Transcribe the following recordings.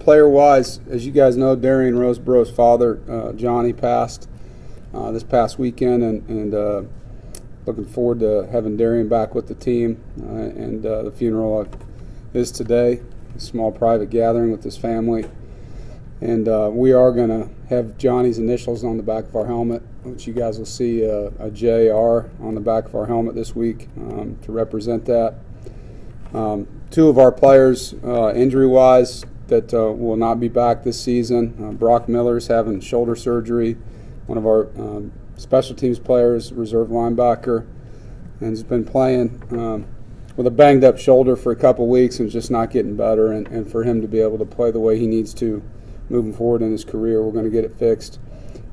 player-wise, as you guys know, Doeren Roseborough's father, Johnny, passed this past weekend, and looking forward to having Doeren back with the team. And the funeral is today, a small private gathering with his family. And we are going to have Johnny's initials on the back of our helmet, which you guys will see a JR on the back of our helmet this week to represent that. Two of our players, injury-wise, that will not be back this season. Brock Miller's having shoulder surgery. One of our special teams players, reserve linebacker, and has been playing with a banged-up shoulder for a couple weeks and just not getting better. And for him to be able to play the way he needs to moving forward in his career, we're going to get it fixed.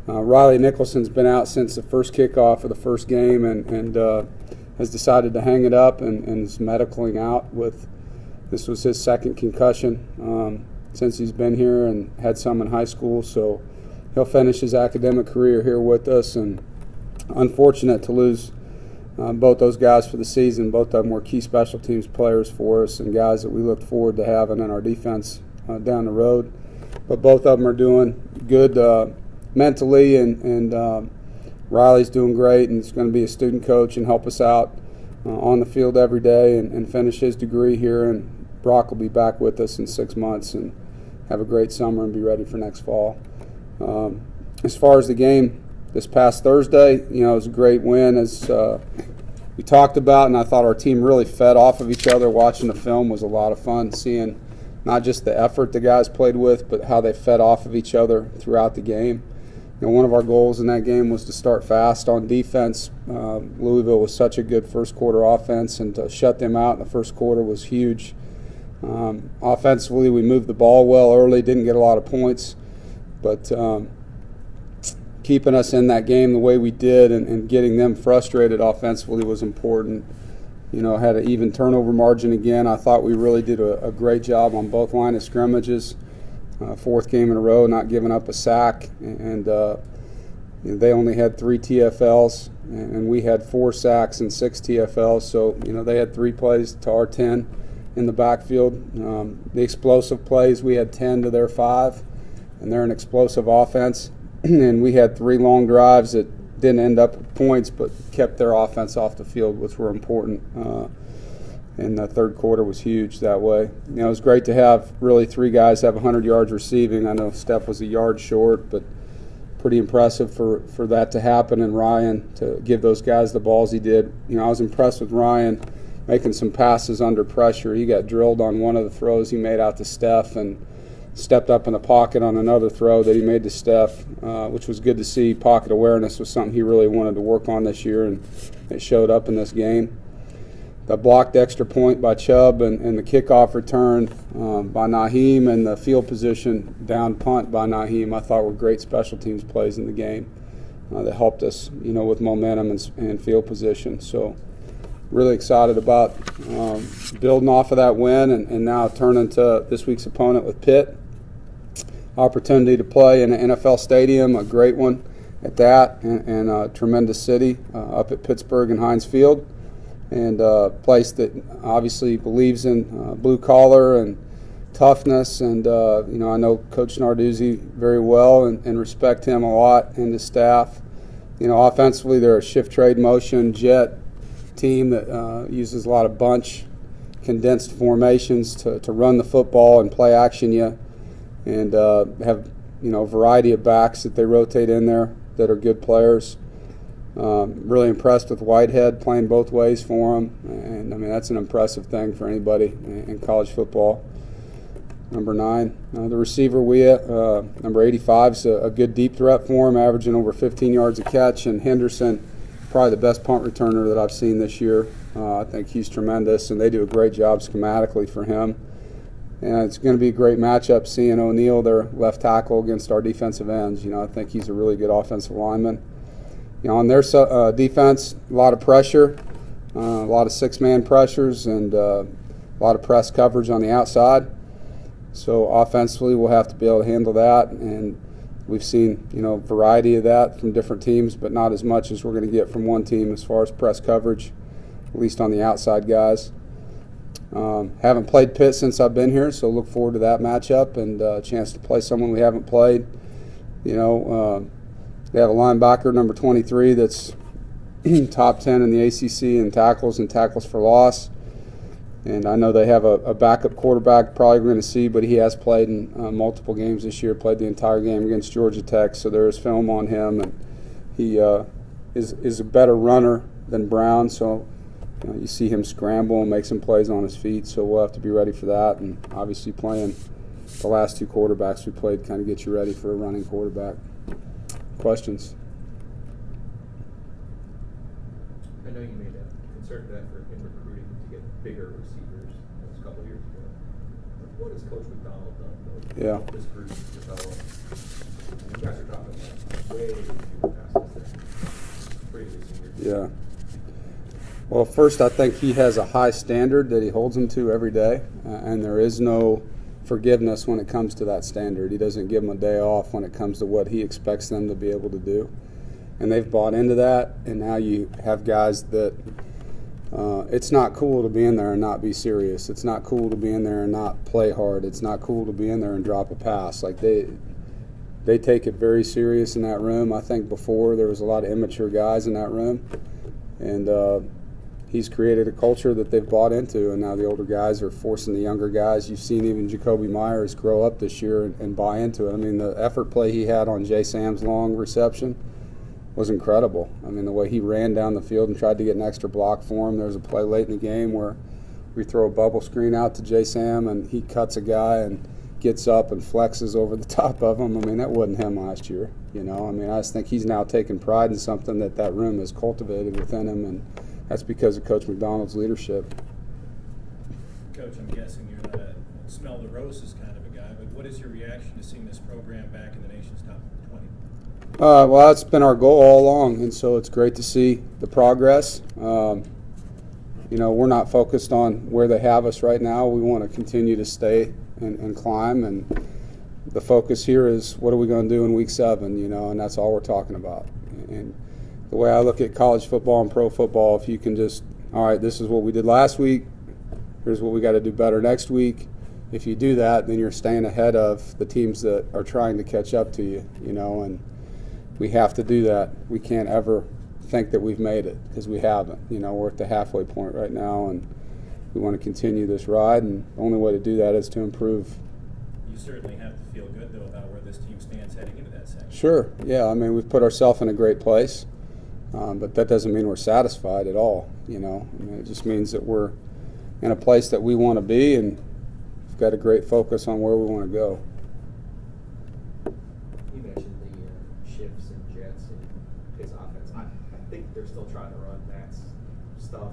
Riley Nicholson's been out since the first kickoff of the first game and has decided to hang it up and is medicaling out with. This was his second concussion since he's been here and had some in high school, so he'll finish his academic career here with us. And unfortunate to lose both those guys for the season. Both of them were key special teams players for us and guys that we look forward to having in our defense down the road. But both of them are doing good mentally, and Riley's doing great, and he's going to be a student coach and help us out on the field every day and finish his degree here. And Brock will be back with us in 6 months and have a great summer and be ready for next fall. As far as the game this past Thursday, it was a great win, as we talked about, and I thought our team really fed off of each other. Watching the film was a lot of fun, seeing not just the effort the guys played with, but how they fed off of each other throughout the game. One of our goals in that game was to start fast on defense. Louisville was such a good first quarter offense, and to shut them out in the first quarter was huge. Offensively, we moved the ball well early, didn't get a lot of points, but keeping us in that game the way we did and getting them frustrated offensively was important. Had an even turnover margin again. I thought we really did a great job on both line of scrimmages. Fourth game in a row, not giving up a sack, and they only had 3 TFLs, and we had 4 sacks and 6 TFLs. So they had 3 plays to our 10 in the backfield. The explosive plays, we had 10 to their 5, and they're an explosive offense. And we had 3 long drives that didn't end up with points, but kept their offense off the field, which were important. And the third quarter was huge that way. It was great to have really 3 guys have 100 yards receiving. I know Steph was a yard short, but pretty impressive for that to happen, and Ryan to give those guys the balls he did. I was impressed with Ryan making some passes under pressure. He got drilled on one of the throws he made out to Steph and stepped up in the pocket on another throw that he made to Steph, which was good to see. Pocket awareness was something he really wanted to work on this year, and it showed up in this game. The blocked extra point by Chubb and the kickoff return by Naheem and the field position down punt by Naheem, I thought were great special teams plays in the game that helped us, with momentum and field position. So really excited about building off of that win and now turning to this week's opponent with Pitt. Opportunity to play in an NFL stadium, a great one at that, and a tremendous city up at Pittsburgh and Heinz Field. And a place that obviously believes in blue collar and toughness. And I know Coach Narduzzi very well and respect him a lot and his staff. Offensively, they're a shift trade motion jet team that uses a lot of bunch, condensed formations to run the football and play action you, and have a variety of backs that they rotate in there that are good players. Really impressed with Whitehead playing both ways for him, and that's an impressive thing for anybody in college football. Number 9, the receiver number 85 is a good deep threat for him, averaging over 15 yards a catch. And Henderson, probably the best punt returner that I've seen this year. I think he's tremendous, and they do a great job schematically for him. And it's going to be a great matchup seeing O'Neal, their left tackle, against our defensive ends. I think he's a really good offensive lineman. On their defense, a lot of pressure, a lot of 6-man pressures, and a lot of press coverage on the outside. So offensively, we'll have to be able to handle that, and we've seen variety of that from different teams, but not as much as we're going to get from one team as far as press coverage, at least on the outside guys. Haven't played Pitt since I've been here, so look forward to that matchup and a chance to play someone we haven't played. They have a linebacker, number 23, that's top 10 in the ACC in tackles for loss. And I know they have a backup quarterback probably we're going to see, but he has played in multiple games this year, played the entire game against Georgia Tech, so there is film on him. And he is a better runner than Brown, so you see him scramble and make some plays on his feet, so we'll have to be ready for that. And obviously playing the last two quarterbacks we played kind of get you ready for a running quarterback. Questions? I know you made a concerted effort in recruiting to get bigger receivers a couple of years ago. What has Coach McDonald done to help this group develop? You guys are dropping way fewer passes than previous years. Yeah. Well, first, I think he has a high standard that he holds them to every day, and there is no forgiveness when it comes to that standard. He doesn't give them a day off when it comes to what he expects them to be able to do. And they've bought into that, and now you have guys that it's not cool to be in there and not be serious. It's not cool to be in there and not play hard. It's not cool to be in there and drop a pass. Like they take it very serious in that room. I think before there was a lot of immature guys in that room, and he's created a culture that they've bought into, and now the older guys are forcing the younger guys. You've seen even Jacoby Myers grow up this year and buy into it. I mean, the effort play he had on Jay Sam's long reception was incredible. I mean, the way he ran down the field and tried to get an extra block for him. There was a play late in the game where we throw a bubble screen out to Jay Sam, and he cuts a guy and gets up and flexes over the top of him. I mean, that wasn't him last year, I mean, I just think he's now taking pride in something that room has cultivated within him, and that's because of Coach McDonald's leadership. Coach, I'm guessing you're not a smell the roses kind of a guy, but what is your reaction to seeing this program back in the nation's top 20? Well, that's been our goal all along, and so it's great to see the progress. We're not focused on where they have us right now. We want to continue to stay and climb, and the focus here is what are we going to do in week 7, and that's all we're talking about. And the way I look at college football and pro football, if you can just, all right, this is what we did last week, here's what we got to do better next week. If you do that, then you're staying ahead of the teams that are trying to catch up to you, and we have to do that. We can't ever think that we've made it, because we haven't. We're at the halfway point right now, and we want to continue this ride, and the only way to do that is to improve. You certainly have to feel good, though, about where this team stands heading into that section. Sure, yeah. I mean, we've put ourselves in a great place, but that doesn't mean we're satisfied at all, I mean, it just means that we're in a place that we want to be, and we've got a great focus on where we want to go. You mentioned the shifts and jets and Pitt's offense. I think they're still trying to run Matt's stuff.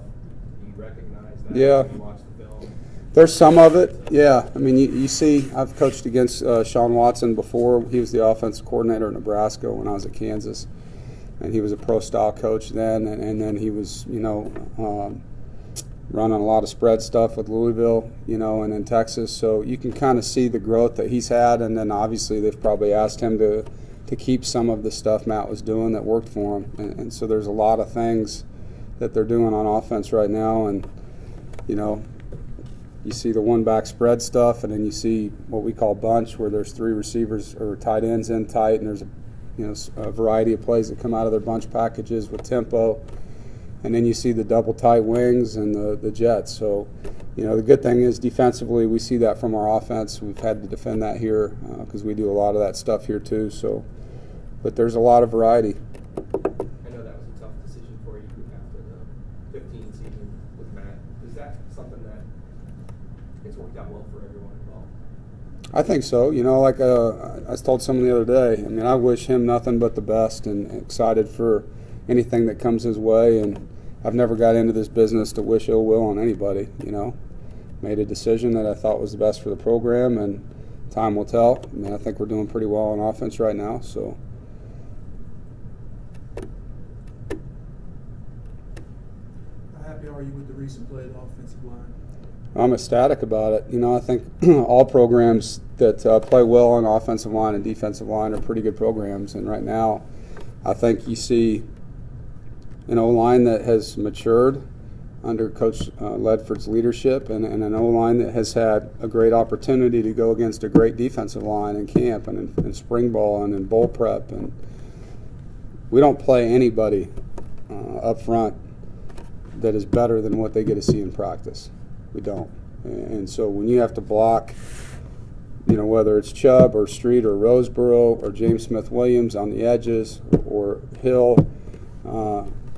Do you recognize that? Yeah. When you watch the film? There's some of it, yeah. I mean, you see, I've coached against Sean Watson before. He was the offensive coordinator at Nebraska when I was at Kansas, and he was a pro-style coach then, and then he was, running a lot of spread stuff with Louisville, and in Texas. So you can kind of see the growth that he's had, and then obviously they've probably asked him to keep some of the stuff Matt was doing that worked for him. And so there's a lot of things that they're doing on offense right now, and, you see the one-back spread stuff, and then you see what we call bunch, where there's 3 receivers or tight ends in tight, and there's a variety of plays that come out of their bunch packages with tempo. And then you see the double tight wings and the jets. So, the good thing is defensively we see that from our offense. We've had to defend that here because we do a lot of that stuff here too. So, but there's a lot of variety. I know that was a tough decision for you after the 15 season with Matt. Is that something that it's worked out well for everyone involved? I think so. Like I told someone the other day, I mean, I wish him nothing but the best, and excited for anything that comes his way. And I've never got into this business to wish ill will on anybody, Made a decision that I thought was the best for the program, and time will tell. I mean, I think we're doing pretty well on offense right now, so. How happy are you with the recent play of the offensive line? I'm ecstatic about it. I think all programs that play well on offensive line and defensive line are pretty good programs, and right now I think you see an O-line that has matured. under Coach Ledford's leadership, and an O-line that has had a great opportunity to go against a great defensive line in camp and in spring ball and in bowl prep. And we don't play anybody up front that is better than what they get to see in practice. We don't. And so when you have to block, whether it's Chubb or Street or Roseboro or James Smith-Williams on the edges or Hill,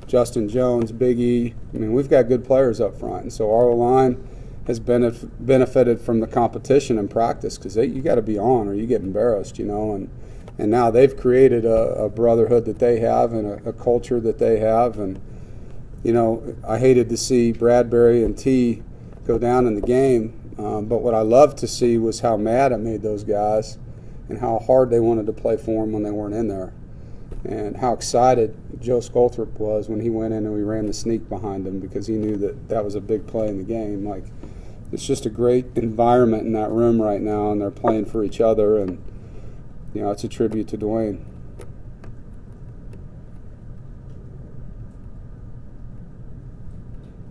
Justin Jones, Big E. We've got good players up front, and so our line has benefited from the competition in practice because you got to be on or you get embarrassed, And now they've created a brotherhood that they have and a culture that they have, and I hated to see Bradbury and T go down in the game, but what I loved to see was how mad it made those guys and how hard they wanted to play for them when they weren't in there. And how excited Joe Scolthrop was when he went in and we ran the sneak behind him because he knew that was a big play in the game. It's just a great environment in that room right now, and they're playing for each other, and it's a tribute to Doeren.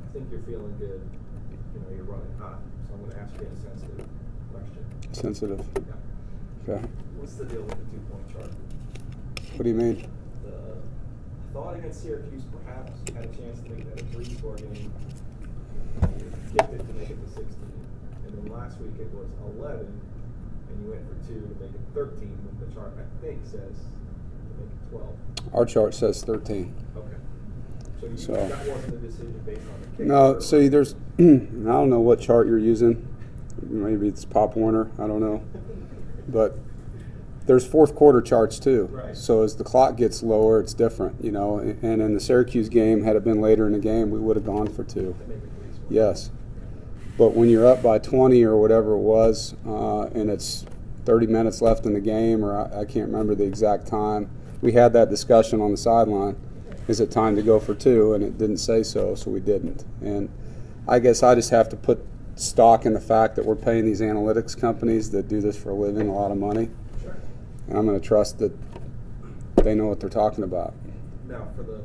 I think you're feeling good. You're running hot, so I'm going to ask you a sensitive question. Sensitive. Yeah. Okay. What's the deal with the 2-point chart? What do you mean? I thought against Syracuse perhaps had a chance to make that a 3-score game. You kicked it to make it to 16. And then last week it was 11, and you went for 2 to make it 13, when the chart, I think, says to make it 12. Our chart says 13. Okay. So that wasn't a decision based on the kick? No, see, there's, I don't know what chart you're using. Maybe it's Pop Warner, I don't know. But there's fourth quarter charts too. Right. So as the clock gets lower, it's different, And in the Syracuse game, had it been later in the game, we would have gone for 2. Yes. But when you're up by 20 or whatever it was, and it's 30 minutes left in the game, or I can't remember the exact time, we had that discussion on the sideline. Is it time to go for 2? And it didn't say so we didn't. And I guess I just have to put stock in the fact that we're paying these analytics companies that do this for a living a lot of money. Sure. And I'm going to trust that they know what they're talking about. Now, for the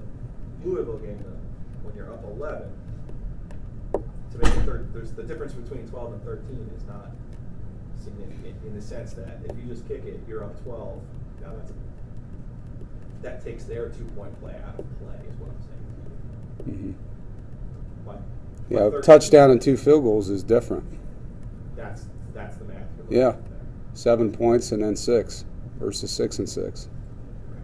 Louisville game, when you're up 11, to make it there's the difference between 12 and 13 is not significant in the sense that if you just kick it, you're up 12. Now that takes their 2-point play out of play, is what I'm saying. Mm-hmm. Yeah, touchdown and 2 field goals is different. That's the math. Yeah, 7 points and then 6 versus 6 and 6. Right.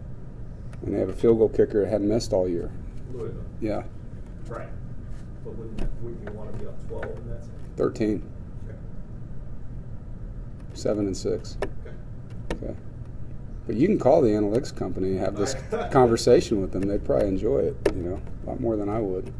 And they have a field goal kicker that hadn't missed all year. Louisville. Yeah. Right. But wouldn't you want to be up 12 in that sense? 13. Okay. 7 and 6. Okay. But you can call the analytics company and have this conversation with them. They'd probably enjoy it, a lot more than I would.